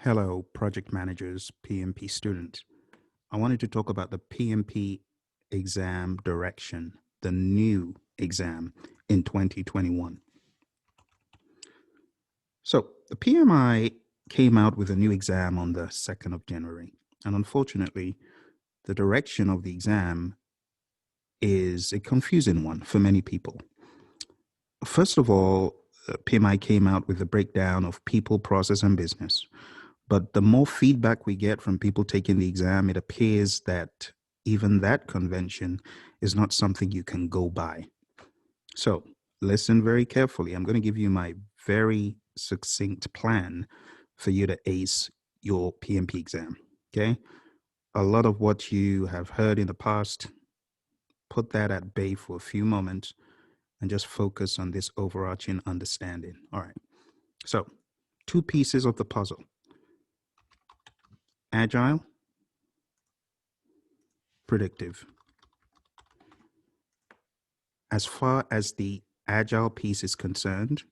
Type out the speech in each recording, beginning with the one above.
Hello, project managers, PMP students. I wanted to talk about the PMP exam direction, the new exam in 2021. So, the PMI came out with a new exam on the 2nd of January. And unfortunately, the direction of the exam is a confusing one for many people. First of all, PMI came out with a breakdown of people, process, and business. But the more feedback we get from people taking the exam, it appears that even that convention is not something you can go by. So listen very carefully. I'm going to give you my very succinct plan for you to ace your PMP exam. Okay. A lot of what you have heard in the past, put that at bay for a few moments and just focus on this overarching understanding. All right. So, two pieces of the puzzle: agile, predictive. As far as the agile piece is concerned,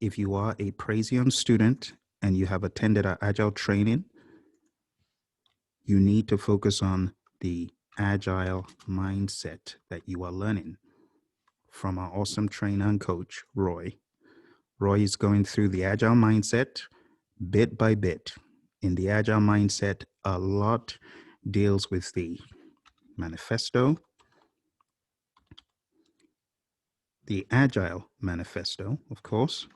if you are a Praizion student and you have attended our agile training, you need to focus on the agile mindset that you are learning from our awesome trainer and coach, Roy. Roy is going through the agile mindset bit by bit. In the agile mindset, a lot deals with the manifesto, the agile manifesto, of course.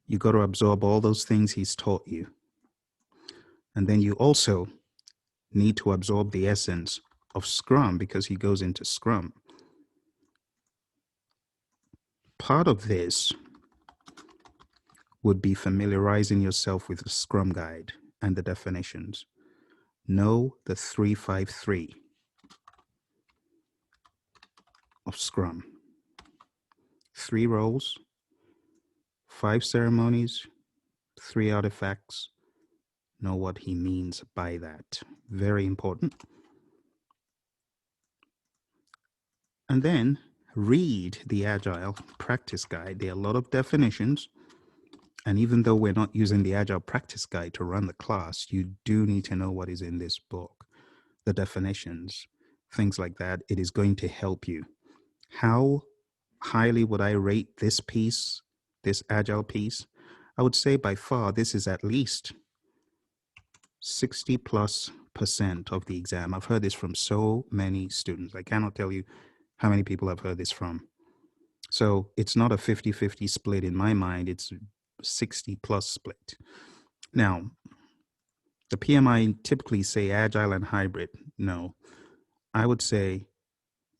You got to absorb all those things he's taught you. And then you also need to absorb the essence of Scrum because he goes into Scrum. Part of this would be familiarizing yourself with the Scrum Guide and the definitions. Know the 353 of Scrum. 3 roles, 5 ceremonies, 3 artifacts. Know what he means by that. Very important. And then read the Agile Practice Guide. There are a lot of definitions. And even though we're not using the Agile Practice Guide to run the class, you do need to know what is in this book, the definitions, things like that. It is going to help you. How highly would I rate this piece, this Agile piece? I would say by far this is at least 60+% of the exam. I've heard this from so many students. I cannot tell you how many people I've heard this from. So it's not a 50-50 split in my mind. It's 60+ split. Now, the PMI typically say agile and hybrid. No, I would say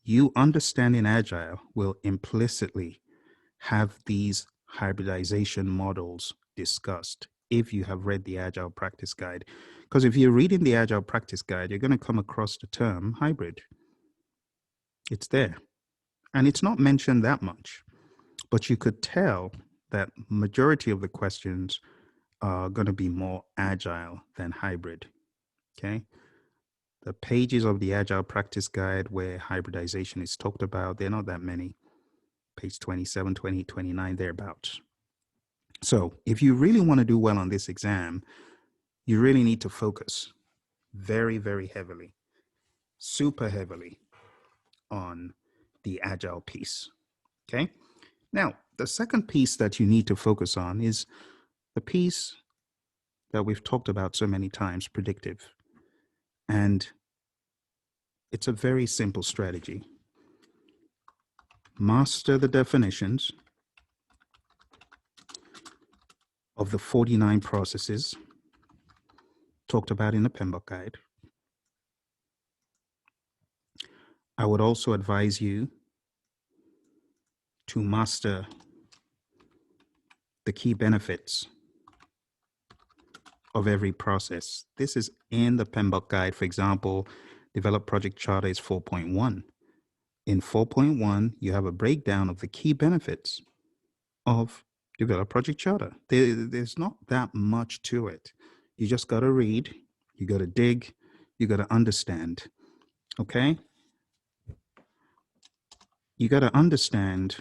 you understanding agile will implicitly have these hybridization models discussed if you have read the Agile Practice Guide. Because if you're reading the Agile Practice Guide, you're going to come across the term hybrid. It's there. And it's not mentioned that much, but you could tell that majority of the questions are going to be more agile than hybrid. Okay. The pages of the Agile Practice Guide where hybridization is talked about, they're not that many. Page 27, 20, 29, thereabouts. So if you really want to do well on this exam, you really need to focus very, very heavily, super heavily on the agile piece. Okay. Now, the second piece that you need to focus on is the piece that we've talked about so many times, predictive. And it's a very simple strategy. Master the definitions of the 49 processes talked about in the PMBOK guide. I would also advise you to master the key benefits of every process. This is in the PMBOK guide. For example, Develop Project Charter is 4.1. In 4.1, you have a breakdown of the key benefits of Develop Project Charter. There's not that much to it. You just got to read, you got to dig, you got to understand. Okay? You got to understand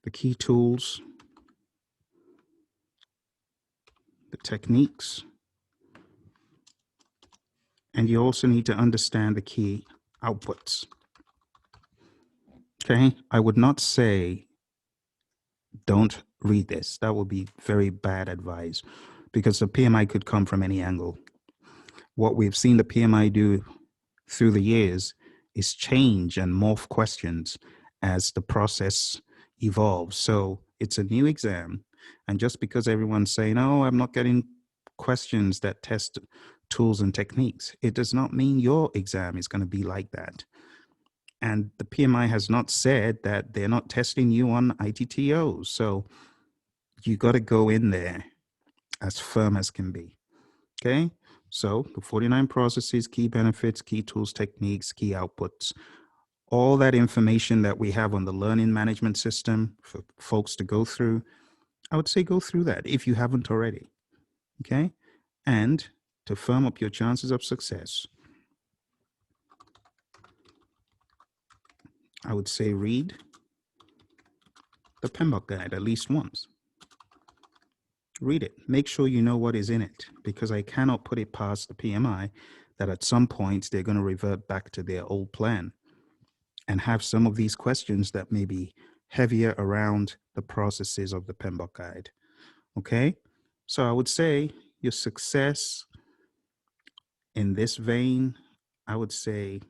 the key tools, techniques, and you also need to understand the key outputs. Okay, I would not say don't read this. That would be very bad advice because the PMI could come from any angle. What we've seen the PMI do through the years is change and morph questions as the process evolves. So it's a new exam. And just because everyone's saying, oh, I'm not getting questions that test tools and techniques, it does not mean your exam is going to be like that. And the PMI has not said that they're not testing you on ITTOs. So you got to go in there as firm as can be. Okay. So the 49 processes, key benefits, key tools, techniques, key outputs, all that information that we have on the learning management system for folks to go through, I would say go through that if you haven't already. Okay. And to firm up your chances of success, I would say read the PMBOK guide at least once. Read it. Make sure you know what is in it, because I cannot put it past the PMI that at some point they're going to revert back to their old plan and have some of these questions that may be heavier around the processes of the PMBOK guide. Okay? So I would say your success in this vein, I would say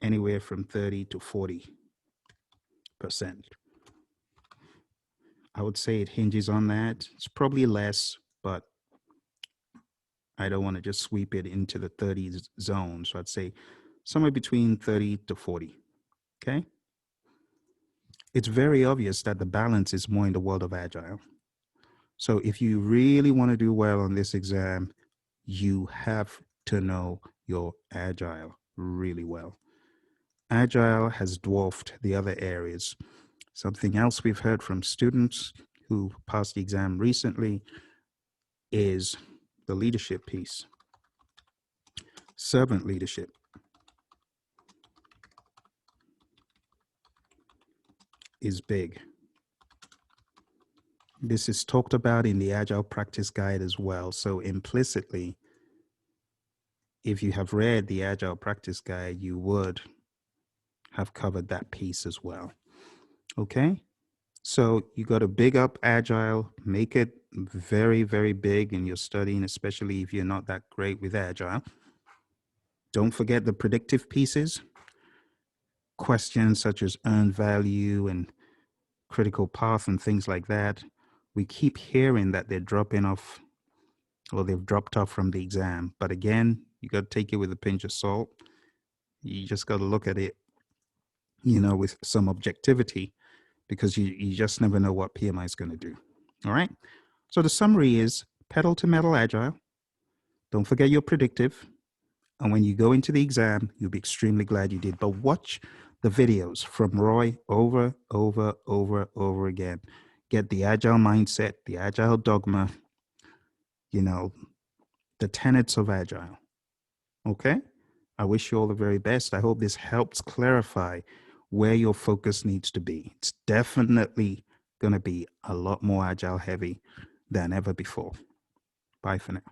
anywhere from 30 to 40%. I would say it hinges on that. It's probably less, but I don't want to just sweep it into the 30s zone. So I'd say somewhere between 30 to 40. Okay. It's very obvious that the balance is more in the world of Agile. So if you really want to do well on this exam, you have to know your Agile really well. Agile has dwarfed the other areas. Something else we've heard from students who passed the exam recently is the leadership piece. Servant leadership is big. This is talked about in the Agile Practice Guide as well. So implicitly, if you have read the Agile Practice Guide, you would have covered that piece as well. Okay? So you got to big up Agile, make it very, very big in your studying, especially if you're not that great with Agile. Don't forget the predictive pieces. Questions such as earned value and critical path and things like that. We keep hearing that they're dropping off, or they've dropped off from the exam. But again, you got to take it with a pinch of salt. You just got to look at it, with some objectivity, because you just never know what PMI is going to do. All right. So the summary is pedal to metal Agile. Don't forget your predictive. And when you go into the exam, you'll be extremely glad you did. But watch the videos from Roy over again. Get the Agile mindset, the Agile dogma, the tenets of Agile. Okay? I wish you all the very best. I hope this helps clarify where your focus needs to be. It's definitely going to be a lot more Agile heavy than ever before. Bye for now.